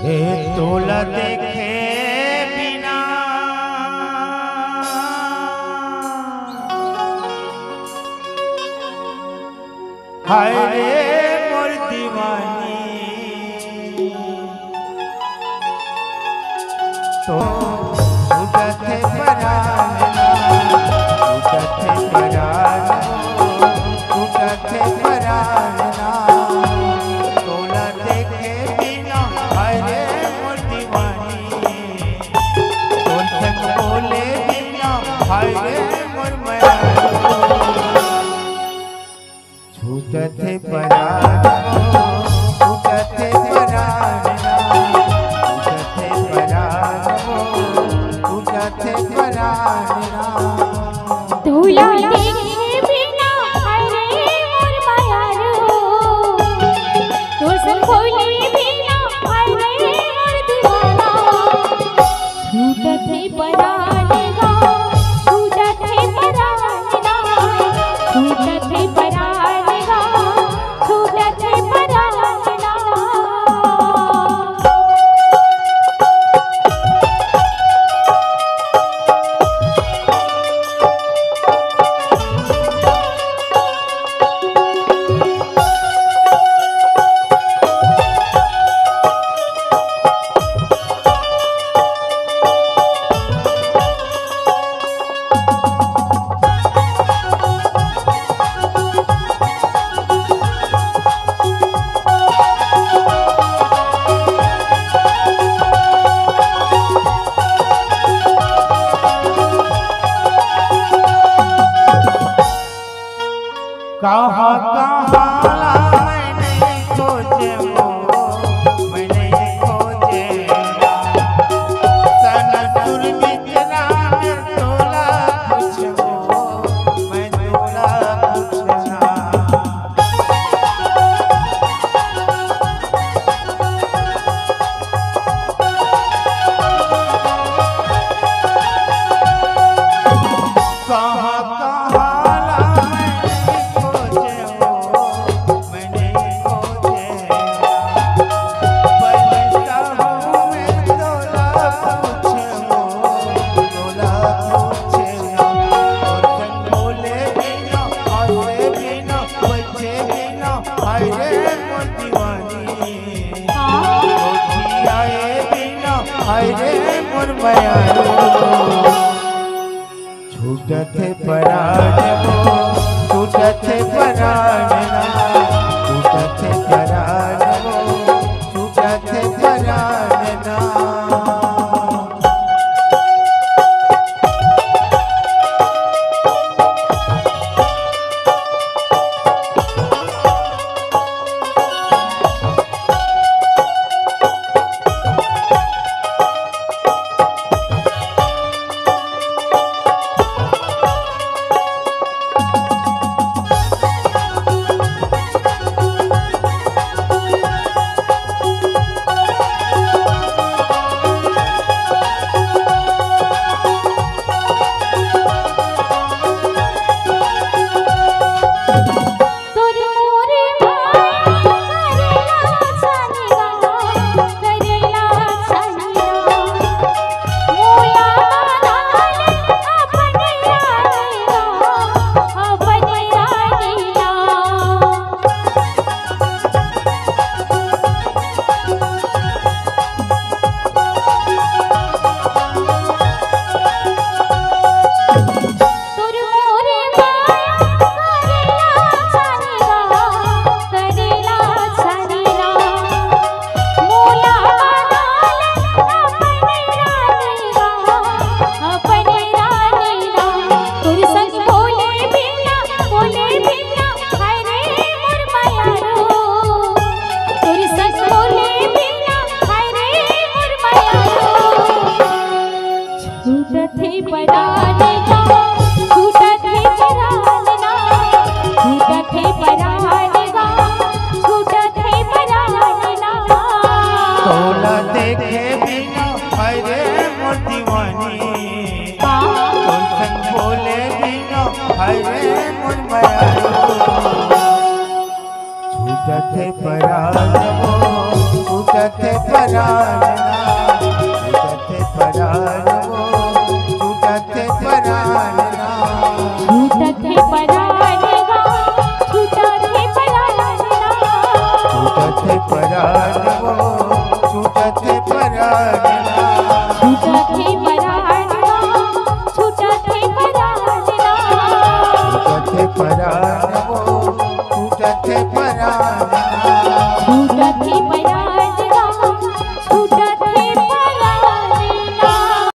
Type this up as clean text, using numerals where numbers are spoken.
हे तोला देखे बिना हाय रे मोर दीवानी तो उठते परान उठते परान उठते परान तोला देखे बिना हाय रे मोर दीवानी तोल तक बोले बिना हाय रे मोर माया छूटते परान छूटते परान छूटते परान छूटते परान तोला देखे बिना हाय रे मोर माया तोर संग बोले बिना हाय रे मोर दीवाना छूटते परान छूटते परान छूटते परान छूटते परान कहाँ कहाँ मैंने खोजे मैंने खोजे सनसुर बिचरा तोला कुछ मैं तोला कुछ कहाँ कहाँ छूटते परान छूटते परान छूटते परान छूटते परान तोला देखे बिना हाय रे मोर दीवानी तोर संग बोले बिना हाय रे मोर माया छूटते परान छूटत पराना छूटत पराना छूटत पराना छूटत पराना छूटत पराना छूटत पराना छूटत पराना छूटत पराना